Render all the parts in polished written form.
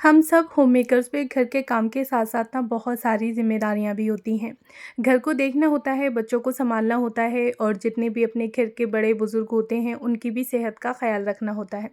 हम सब home makers पे घर के काम के साथ साथ ना बहुत सारी ज़िम्मेदारियाँ भी होती हैं। घर को देखना होता है, बच्चों को सँभालना होता है और जितने भी अपने घर के बड़े-बुज़ुर्ग होते हैं, उनकी भी सेहत का ख़्याल रखना होता है।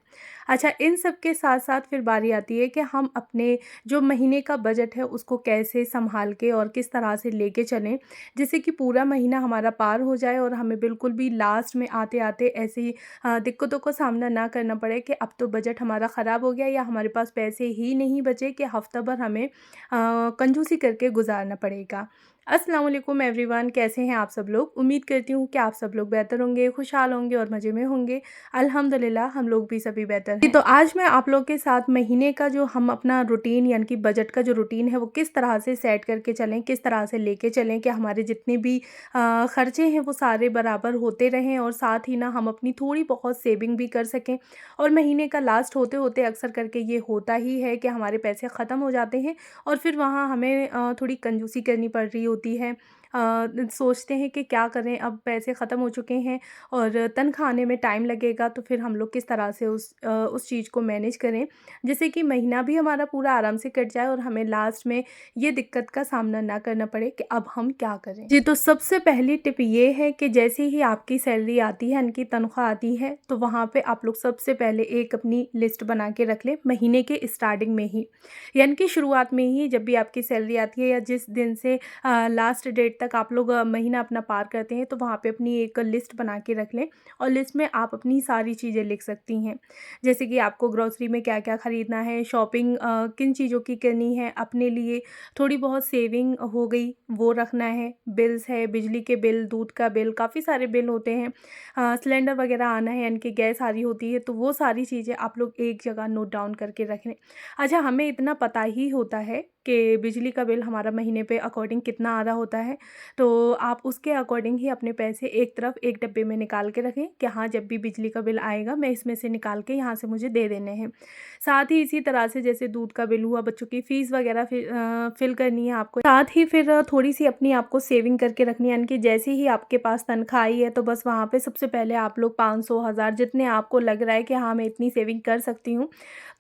अच्छा, इन सब के साथ-साथ फिर बारी आती है कि हम अपने जो महीने का बजट है, उसको कैसे सँभाल के और किस तरह से लेके चलें, जिससे कि पूरा महीना हमारा पार हो जाए और हमें बिल्कुल भी लास्ट में आते-आते ऐसी दिक्कतों का सामना ना करना पड़े कि अब तो बजट हमारा ख़राब हो गया या हमारे पास पैसे ही नहीं बचे कि हफ़्ता भर हमें कंजूसी करके गुज़ारना पड़ेगा। अस्सलाम वालेकुम एवरीवन, कैसे हैं आप सब लोग? उम्मीद करती हूँ कि आप सब लोग बेहतर होंगे, खुशहाल होंगे और मज़े में होंगे। अल्हम्दुलिल्लाह हम लोग भी सभी बेहतर हैं। तो आज मैं आप लोग के साथ महीने का जो हम अपना रूटीन यानी कि बजट का जो रूटीन है वो किस तरह से सेट करके चलें, किस तरह से लेके चलें कि हमारे जितने भी खर्चे हैं वो सारे बराबर होते रहें और साथ ही ना हम अपनी थोड़ी बहुत सेविंग भी कर सकें। और महीने का लास्ट होते-होते अक्सर करके ये होता ही है कि हमारे पैसे ख़त्म हो जाते हैं और फिर वहाँ हमें थोड़ी कंजूसी करनी पड़ रही होती है। सोचते हैं कि क्या करें, अब पैसे ख़त्म हो चुके हैं और तनख़्वाह आने में टाइम लगेगा, तो फिर हम लोग किस तरह से उस चीज़ को मैनेज करें, जिससे कि महीना भी हमारा पूरा आराम से कट जाए और हमें लास्ट में ये दिक्कत का सामना ना करना पड़े कि अब हम क्या करें। जी, तो सबसे पहली टिप ये है कि जैसे ही आपकी सैलरी आती है, यानी कि तनख्वाह आती है, तो वहाँ पे आप लोग सबसे पहले एक अपनी लिस्ट बना के रख लें महीने के स्टार्टिंग में ही। यानी कि शुरुआत में ही जब भी आपकी सैलरी आती है या जिस दिन से लास्ट डेट तक आप लोग महीना अपना पार करते हैं, तो वहाँ पे अपनी एक लिस्ट बना के रख लें और लिस्ट में आप अपनी सारी चीज़ें लिख सकती हैं। जैसे कि आपको ग्रोसरी में क्या-क्या ख़रीदना है, शॉपिंग किन चीज़ों की करनी है, अपने लिए थोड़ी बहुत सेविंग हो गई वो रखना है, बिल्स है, बिजली के बिल, दूध का बिल, काफ़ी सारे बिल होते हैं। सिलेंडर वगैरह आना है यानी कि गैस आ रही होती है, तो वो सारी चीज़ें आप लोग एक जगह नोट डाउन करके रख लें। अच्छा, हमें इतना पता ही होता है कि बिजली का बिल हमारा महीने पे अकॉर्डिंग कितना आ रहा होता है, तो आप उसके अकॉर्डिंग ही अपने पैसे एक तरफ एक डब्बे में निकाल के रखें कि हाँ, जब भी बिजली का बिल आएगा मैं इसमें से निकाल के यहाँ से मुझे दे देने हैं। साथ ही इसी तरह से जैसे दूध का बिल हुआ, बच्चों की फ़ीस वगैरह फिल करनी है आपको। साथ ही फिर थोड़ी-सी अपनी आपको सेविंग करके रखनी है, यानी कि जैसे ही आपके पास तनख्वाह आई है तो बस वहाँ पे सबसे पहले आप लोग 500, 1000 जितने आपको लग रहा है कि हाँ, मैं इतनी सेविंग कर सकती हूँ,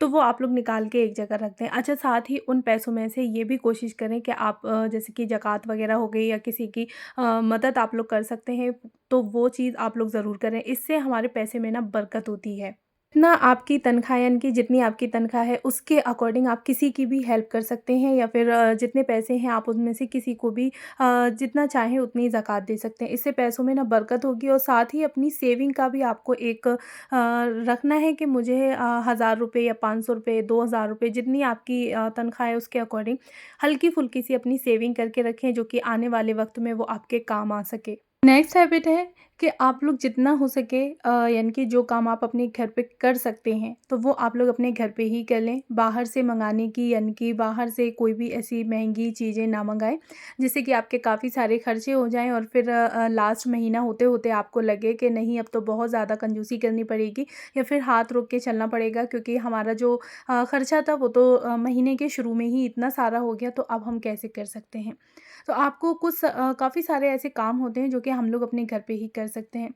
तो वो आप लोग निकाल के एक जगह रख दें। अच्छा, साथ ही उन पैसों में से ये भी कोशिश करें कि आप जैसे कि ज़कात वगैरह हो गई या किसी की मदद आप लोग कर सकते हैं, तो वो चीज़ आप लोग ज़रूर करें। इससे हमारे पैसे में ना बरकत होती है। जितना आपकी तनख्वाह यानी कि जितनी आपकी तनख्वाह है उसके अकॉर्डिंग आप किसी की भी हेल्प कर सकते हैं या फिर जितने पैसे हैं आप उनमें से किसी को भी जितना चाहें उतनी ज़कात दे सकते हैं। इससे पैसों में ना बरकत होगी और साथ ही अपनी सेविंग का भी आपको एक रखना है कि मुझे 1000 रुपये या 500 रुपये, 2000 रुपये जितनी आपकी तनख्वाह है उसके अकॉर्डिंग हल्की-फुल्की सी अपनी सेविंग करके रखें, जो कि आने वाले वक़्त में वो आपके काम आ सके। नेक्स्ट हैबिट है कि आप लोग जितना हो सके यानी कि जो काम आप अपने घर पे कर सकते हैं, तो वो आप लोग अपने घर पे ही कर लें। बाहर से मंगाने की यानी कि बाहर से कोई भी ऐसी महँगी चीज़ें ना मँगाएँ, जिससे कि आपके काफ़ी सारे खर्चे हो जाएँ और फिर लास्ट महीना होते-होते आपको लगे कि नहीं, अब तो बहुत ज़्यादा कंजूसी करनी पड़ेगी या फिर हाथ रोक के चलना पड़ेगा, क्योंकि हमारा जो खर्चा था वो तो महीने के शुरू में ही इतना सारा हो गया, तो अब हम कैसे कर सकते हैं। तो आपको काफ़ी सारे ऐसे काम होते हैं जो कि हम लोग अपने घर पे ही कर सकते हैं।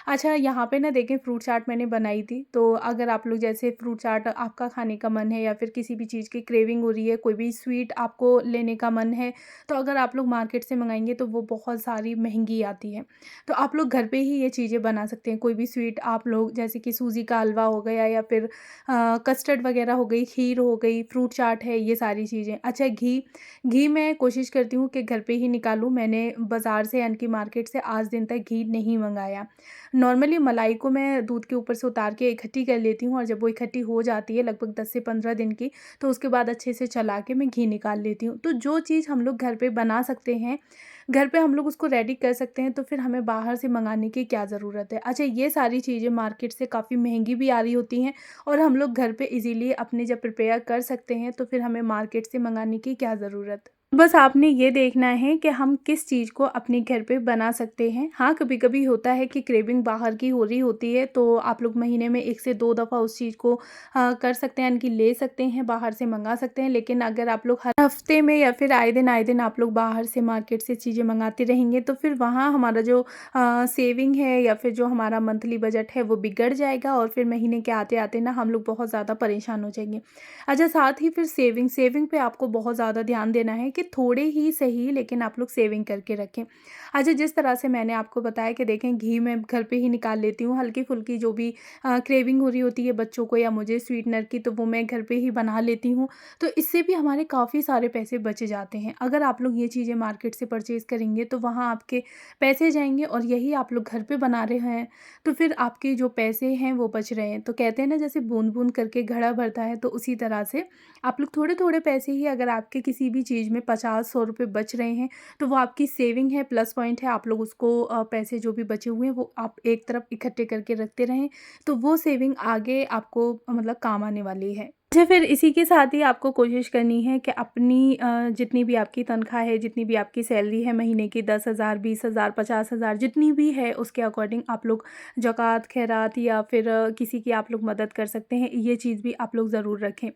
अच्छा, यहाँ पे ना देखें, फ्रूट चाट मैंने बनाई थी, तो अगर आप लोग जैसे फ्रूट चाट आपका खाने का मन है या फिर किसी भी चीज़ की क्रेविंग हो रही है, कोई भी स्वीट आपको लेने का मन है, तो अगर आप लोग मार्केट से मंगाएँगे तो वो बहुत सारी महँगी आती है। तो आप लोग घर पे ही ये चीज़ें बना सकते हैं। कोई भी स्वीट आप लोग जैसे कि सूजी का हलवा हो गया या फिर कस्टर्ड वगैरह हो गई, खीर हो गई, फ्रूट चाट है, ये सारी चीज़ें। अच्छा, घी घी मैं कोशिश करती हूँ कि घर पे ही निकालूँ। मैंने बाज़ार से यानी कि मार्केट से आज दिन तक घी नहीं मँगाया। नॉर्मली मलाई को मैं दूध के ऊपर से उतार के इकट्ठी कर लेती हूँ और जब वो इकट्ठी हो जाती है लगभग 10 से 15 दिन की, तो उसके बाद अच्छे से चला के मैं घी निकाल लेती हूँ। तो जो चीज़ हम लोग घर पे बना सकते हैं, घर पे हम लोग उसको रेडी कर सकते हैं, तो फिर हमें बाहर से मँगाने की क्या ज़रूरत है। अच्छा, ये सारी चीज़ें मार्केट से काफ़ी महँगी भी आ रही होती हैं और हम लोग घर पे ईज़िली अपने जब प्रिपेयर कर सकते हैं, तो फिर हमें मार्केट से मँगाने की क्या ज़रूरत। बस आपने ये देखना है कि हम किस चीज़ को अपने घर पे बना सकते हैं। हाँ, कभी-कभी होता है कि क्रेविंग बाहर की हो रही होती है, तो आप लोग महीने में 1 से 2 दफ़ा उस चीज़ को कर सकते हैं, यानी कि ले सकते हैं, बाहर से मँगा सकते हैं। लेकिन अगर आप लोग हर हफ़्ते में या फिर आए दिन आप लोग बाहर से मार्केट से चीज़ें मँगाते रहेंगे, तो फिर वहाँ हमारा जो सेविंग है या फिर जो हमारा मंथली बजट है, वो बिगड़ जाएगा और फिर महीने के आते-आते ना हम लोग बहुत ज़्यादा परेशान हो जाएँगे। अच्छा, साथ ही फिर सेविंग सेविंग पे आपको बहुत ज़्यादा ध्यान देना है कि थोड़े ही सही लेकिन आप लोग सेविंग करके रखें। अच्छा, जिस तरह से मैंने आपको बताया कि देखें, घी मैं घर पे ही निकाल लेती हूँ, हल्की-फुल्की जो भी क्रेविंग हो रही होती है बच्चों को या मुझे स्वीटनर की, तो वो मैं घर पे ही बना लेती हूँ। तो इससे भी हमारे काफ़ी सारे पैसे बच जाते हैं। अगर आप लोग ये चीज़ें मार्केट से परचेज़ करेंगे तो वहाँ आपके पैसे जाएँगे और यही आप लोग घर पे बना रहे हैं, तो फिर आपके जो पैसे हैं वो बच रहे हैं। तो कहते हैं ना, जैसे बूँद-बूँद करके घड़ा भरता है, तो उसी तरह से आप लोग थोड़े-थोड़े पैसे ही, अगर आपके किसी भी चीज़ में 50-100 रुपए बच रहे हैं, तो वो आपकी सेविंग है, प्लस पॉइंट है। आप लोग उसको पैसे जो भी बचे हुए हैं वो आप एक तरफ इकट्ठे करके रखते रहें, तो वो सेविंग आगे आपको मतलब काम आने वाली है। अच्छा, फिर इसी के साथ ही आपको कोशिश करनी है कि अपनी जितनी भी आपकी तनख्वाह है, जितनी भी आपकी सैलरी है महीने की, 10,000, 20,000, 50,000 जितनी भी है, उसके अकॉर्डिंग आप लोग ज़कात, खैरात या फिर किसी की आप लोग मदद कर सकते हैं, ये चीज़ भी आप लोग ज़रूर रखें।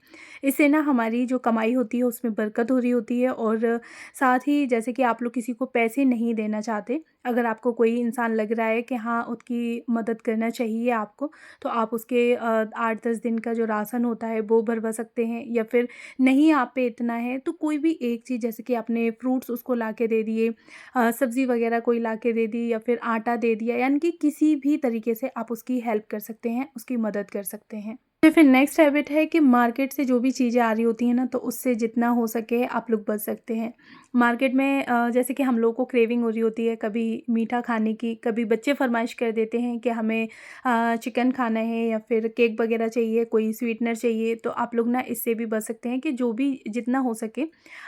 इससे ना हमारी जो कमाई होती है उसमें बरकत हो रही होती है, और साथ ही जैसे कि आप लोग किसी को पैसे नहीं देना चाहते, अगर आपको कोई इंसान लग रहा है कि हाँ, उसकी मदद करना चाहिए आपको, तो आप उसके 8-10 दिन का जो राशन होता है वो भरवा सकते हैं, या फिर नहीं आप पे इतना है तो कोई भी एक चीज़, जैसे कि आपने फ्रूट्स उसको ला के दे दिए, सब्ज़ी वग़ैरह कोई ला के दे दी, या फिर आटा दे दिया, यानी कि किसी भी तरीके से आप उसकी हेल्प कर सकते हैं, उसकी मदद कर सकते हैं। तो फिर नेक्स्ट हैबिट है कि मार्केट से जो भी चीज़ें आ रही होती हैं ना, तो उससे जितना हो सके आप लोग बच सकते हैं। मार्केट में जैसे कि हम लोगों को क्रेविंग हो रही होती है कभी मीठा खाने की, कभी बच्चे फ़रमाइश कर देते हैं कि हमें चिकन खाना है या फिर केक वग़ैरह चाहिए, कोई स्वीटनर चाहिए, तो आप लोग ना इससे भी बच सकते हैं कि जो भी जितना हो सके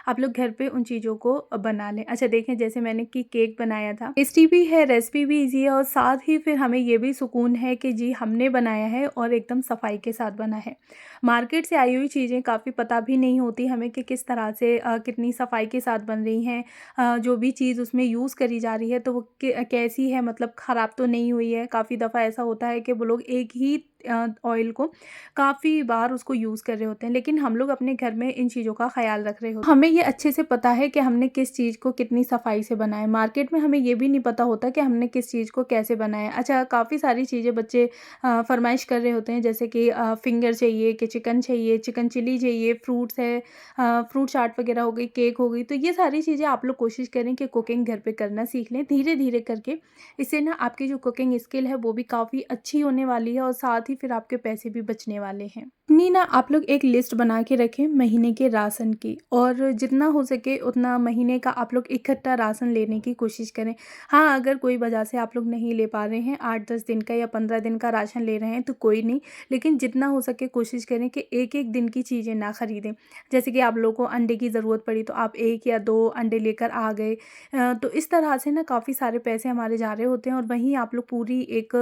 आप लोग घर पे उन चीज़ों को बना लें। अच्छा, देखें, जैसे मैंने कि केक बनाया था, टेस्टी भी है, रेसिपी भी ईज़ी है, और साथ ही फिर हमें ये भी सुकून है कि जी हमने बनाया है और एकदम सफाई के साथ बना है। मार्केट से आई हुई चीज़ें काफ़ी पता भी नहीं होती हमें कि किस तरह से कितनी सफाई के साथ बन रही हैं, जो भी चीज़ उसमें यूज़ करी जा रही है तो वो कैसी है, मतलब ख़राब तो नहीं हुई है। काफ़ी दफ़ा ऐसा होता है कि वो लोग एक ही ऑयल को काफ़ी बार उसको यूज़ कर रहे होते हैं, लेकिन हम लोग अपने घर में इन चीज़ों का ख़्याल रख रहे होते हैं। हमें ये अच्छे से पता है कि हमने किस चीज़ को कितनी सफाई से बनाया है। मार्केट में हमें ये भी नहीं पता होता कि हमने किस चीज़ को कैसे बनाया है। अच्छा, काफ़ी सारी चीज़ें बच्चे फ़रमाइश कर रहे होते हैं, जैसे कि फिंगर चाहिए, कि चिकन चाहिए, चिकन चिली चाहिए, फ्रूट्स है, फ्रूट चाट वग़ैरह हो गई, केक हो गई। तो ये सारी चीज़ें आप लोग कोशिश करें कि कुकिंग घर पे करना सीख लें, धीरे-धीरे करके। इससे ना आपकी जो कुकिंग स्किल है वो भी काफ़ी अच्छी होने वाली है, और साथ ही फिर आपके पैसे भी बचने वाले हैं। अपनी ना आप लोग एक लिस्ट बना के रखें महीने के राशन की, और जितना हो सके उतना महीने का आप लोग इकट्ठा राशन लेने की कोशिश करें। हाँ, अगर कोई वजह से आप लोग नहीं ले पा रहे हैं, 8-10 दिन का या 15 दिन का राशन ले रहे हैं तो कोई नहीं, लेकिन जितना हो सके कोशिश करें कि एक-एक दिन की चीज़ें ना खरीदें। जैसे कि आप लोगों को अंडे की ज़रूरत पड़ी तो आप 1 या 2 अंडे लेकर आ गए। तो इस तरह से ना काफ़ी सारे पैसे हमारे जा रहे होते हैं, और वहीं आप लोग पूरी एक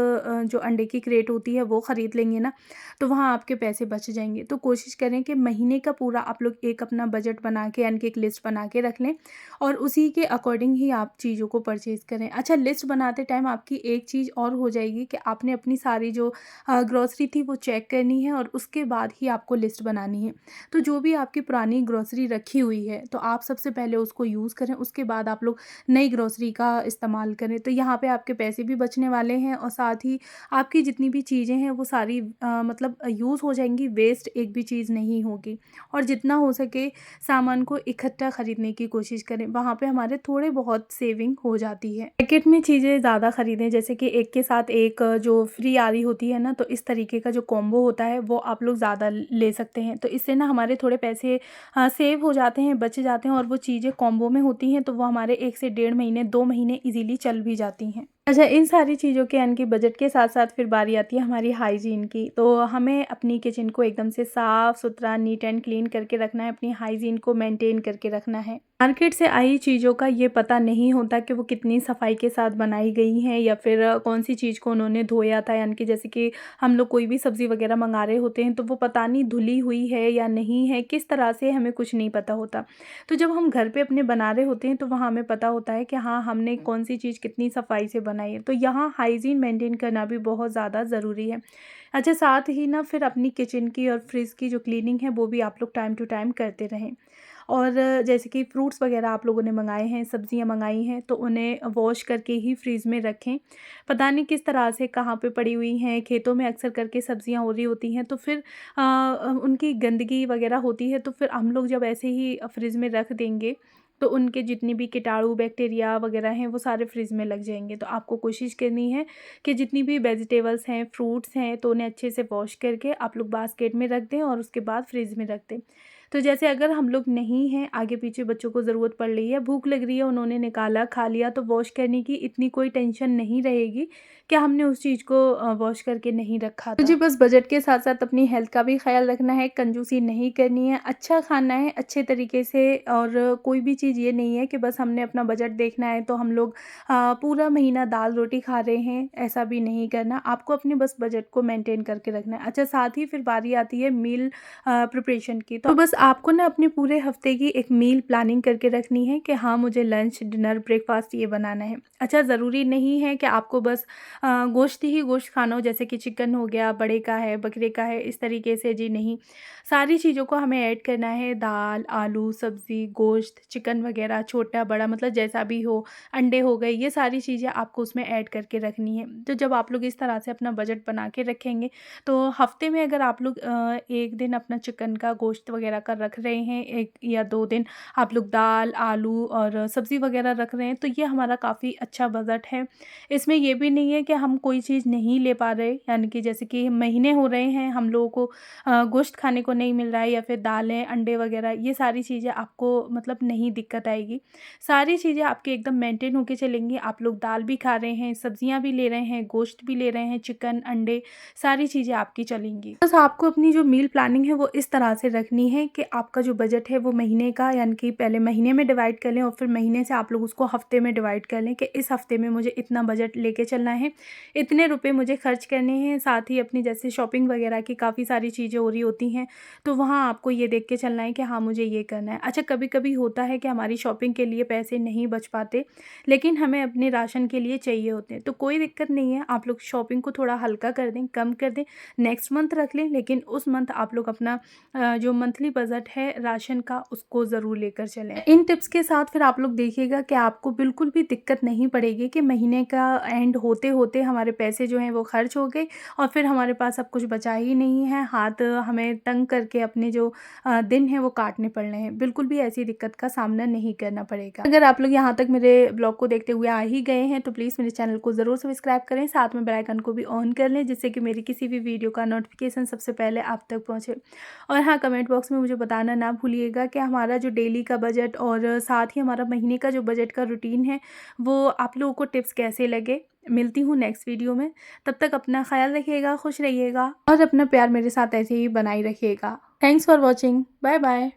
जो अंडे की क्रेट होती है वो ख़रीद लेंगे ना, तो वहाँ आपके पैसे बच जाएँगे। तो कोशिश करें कि महीने का पूरा आप लोग एक अपना बजट बना के, यानी कि एक लिस्ट बना के रख लें, और उसी के अकॉर्डिंग ही आप चीज़ों को परचेज़ करें। अच्छा, लिस्ट बनाते टाइम आपकी एक चीज़ और हो जाएगी कि आपने अपनी सारी जो ग्रॉसरी थी वो चेक करनी है, और उसके बाद ही आपको लिस्ट बनानी है। तो जो भी आपकी पुरानी ग्रॉसरी रखी हुई है, तो आप सबसे पहले उसको यूज़ करें, उसके बाद आप लोग नई ग्रॉसरी का इस्तेमाल करें। तो यहाँ पे आपके पैसे भी बचने वाले हैं, और साथ ही आपकी जितनी भी चीज़ें हैं वो सारी मतलब यूज़ हो जाएँगी, वेस्ट एक भी चीज़ नहीं होगी। और जितना हो सके सामान को इकट्ठा खरीदने की कोशिश करें, वहाँ पे हमारे थोड़े बहुत सेविंग हो जाती है। पैकेट में चीज़ें ज़्यादा खरीदें, जैसे कि एक के साथ एक जो फ्री आ रही होती है ना, तो इस तरीके का जो कॉम्बो होता है वो आप लोग ज़्यादा ले सकते हैं। तो इससे ना हमारे थोड़े पैसे सेव हो जाते हैं, बच जाते हैं, और वो चीज़ें कॉम्बो में होती हैं तो वो हमारे 1 से डेढ़ महीने, 2 महीने ईज़िली चल भी जाती हैं। अच्छा, इन सारी चीज़ों के यानी कि बजट के साथ-साथ फिर बारी आती है हमारी हाइजीन की। तो हमें अपनी किचन को एकदम से साफ-सुथरा, नीट एंड क्लीन करके रखना है, अपनी हाइजीन को मेंटेन करके रखना है। मार्केट से आई चीज़ों का ये पता नहीं होता कि वो कितनी सफाई के साथ बनाई गई हैं या फिर कौन-सी चीज़ को उन्होंने धोया था, यानी कि जैसे कि हम लोग कोई भी सब्ज़ी वग़ैरह मँगा रहे होते हैं तो वो पता नहीं धुली हुई है या नहीं है, किस तरह से हमें कुछ नहीं पता होता। तो जब हम घर पे अपने बना रहे होते हैं तो वहाँ हमें पता होता है कि हाँ, हमने कौन-सी चीज़ कितनी सफाई से बनाई है। तो यहाँ हाइजीन मेंटेन करना भी बहुत ज़्यादा ज़रूरी है। अच्छा, साथ ही ना फिर अपनी किचन की और फ्रिज की जो क्लीनिंग है वो भी आप लोग टाइम टू टाइम करते रहें। और जैसे कि फ्रूट्स वगैरह आप लोगों ने मंगाए हैं, सब्जियां मंगाई हैं तो उन्हें वॉश करके ही फ्रीज़ में रखें। पता नहीं किस तरह से कहाँ पे पड़ी हुई हैं, खेतों में अक्सर करके सब्जियां हो रही होती हैं तो फिर उनकी गंदगी वगैरह होती है, तो फिर हम लोग जब ऐसे ही फ्रिज में रख देंगे तो उनके जितनी भी कीटाणु बैक्टीरिया वगैरह हैं वो सारे फ्रिज में लग जाएंगे। तो आपको कोशिश करनी है कि जितनी भी वेजिटेबल्स हैं, फ्रूट्स हैं, तो उन्हें अच्छे से वॉश करके आप लोग बास्केट में रख दें और उसके बाद फ्रिज में रख दें। तो जैसे अगर हम लोग नहीं हैं, आगे पीछे बच्चों को ज़रूरत पड़ रही है, भूख लग रही है, उन्होंने निकाला, खा लिया, तो वॉश करने की इतनी कोई टेंशन नहीं रहेगी कि हमने उस चीज़ को वॉश करके नहीं रखा था। मुझे बस बजट के साथ-साथ अपनी हेल्थ का भी ख़्याल रखना है, कंजूसी नहीं करनी है, अच्छा खाना है अच्छे तरीके से। और कोई भी चीज़ ये नहीं है कि बस हमने अपना बजट देखना है तो हम लोग पूरा महीना दाल-रोटी खा रहे हैं, ऐसा भी नहीं करना। आपको अपने बस बजट को मेंटेन करके रखना है। अच्छा, साथ ही फिर बारी आती है मील प्रिपरेशन की। तो बस आपको ना अपने पूरे हफ्ते की एक मील प्लानिंग करके रखनी है कि हाँ, मुझे लंच, डिनर, ब्रेकफास्ट ये बनाना है। अच्छा, ज़रूरी नहीं है कि आपको बस गोश्त ही गोश्त खाना हो, जैसे कि चिकन हो गया, बड़े का है, बकरे का है, इस तरीके से जी नहीं। सारी चीज़ों को हमें ऐड करना है, दाल, आलू, सब्ज़ी, गोश्त, चिकन वगैरह, छोटा बड़ा मतलब जैसा भी हो, अंडे हो गए, ये सारी चीज़ें आपको उसमें ऐड करके रखनी है। तो जब आप लोग इस तरह से अपना बजट बना के रखेंगे तो हफ्ते में अगर आप लोग 1 दिन अपना चिकन का गोश्त वगैरह का रख रहे हैं, 1 या 2 दिन आप लोग दाल, आलू और सब्ज़ी वगैरह रख रहे हैं, तो ये हमारा काफ़ी अच्छा बजट है। इसमें ये भी नहीं है कि हम कोई चीज़ नहीं ले पा रहे, यानी कि जैसे कि महीने हो रहे हैं हम लोगों को गोश्त खाने को नहीं मिल रहा है या फिर दालें, अंडे वगैरह, ये सारी चीज़ें आपको मतलब नहीं दिक्कत आएगी। सारी चीज़ें आपकी एकदम मेंटेन होके चलेंगी। आप लोग दाल भी खा रहे हैं, सब्जियाँ भी ले रहे हैं, गोश्त भी ले रहे हैं, चिकन, अंडे, सारी चीज़ें आपकी चलेंगी। बस आपको अपनी जो मील प्लानिंग है वो इस तरह से रखनी है कि आपका जो बजट है वो महीने का, यानी कि पहले महीने में डिवाइड कर लें और फिर महीने से आप लोग उसको हफ्ते में डिवाइड कर लें कि इस हफ्ते में मुझे इतना बजट लेके चलना है, इतने रुपए मुझे खर्च करने हैं। साथ ही अपनी जैसे शॉपिंग वगैरह की काफ़ी सारी चीज़ें हो रही होती हैं, तो वहाँ आपको ये देख के चलना है कि हाँ, मुझे ये करना है। अच्छा, कभी-कभी होता है कि हमारी शॉपिंग के लिए पैसे नहीं बच पाते, लेकिन हमें अपने राशन के लिए चाहिए होते हैं, तो कोई दिक्कत नहीं है, आप लोग शॉपिंग को थोड़ा हल्का कर दें, कम कर दें, नेक्स्ट मंथ रख लें, लेकिन उस मंथ आप लोग अपना जो मंथली बजट है राशन का उसको ज़रूर लेकर चलें। इन टिप्स के साथ फिर आप लोग देखिएगा कि आपको बिल्कुल भी दिक्कत नहीं पड़ेगी कि महीने का एंड होते-होते हमारे पैसे जो हैं वो खर्च हो गए और फिर हमारे पास अब कुछ बचा ही नहीं है, हाथ हमें तंग करके अपने जो दिन हैं वो काटने पड़ रहे हैं। बिल्कुल भी ऐसी दिक्कत का सामना नहीं करना पड़ेगा। अगर आप लोग यहाँ तक मेरे ब्लॉग को देखते हुए आ ही गए हैं तो प्लीज़ मेरे चैनल को ज़रूर सब्सक्राइब करें, साथ में बेल आइकन को भी ऑन कर लें जिससे कि मेरी किसी भी वीडियो का नोटिफिकेशन सबसे पहले आप तक पहुँचे। और हाँ, कमेंट बॉक्स में मुझे बताना ना भूलिएगा कि हमारा जो डेली का बजट और साथ ही हमारा महीने का जो बजट का रूटीन है वो आप लोगों को टिप्स कैसे लगे। मिलती हूँ नेक्स्ट वीडियो में, तब तक अपना ख्याल रखिएगा, खुश रहिएगा और अपना प्यार मेरे साथ ऐसे ही बनाए रखिएगा। Thanks for watching, bye bye.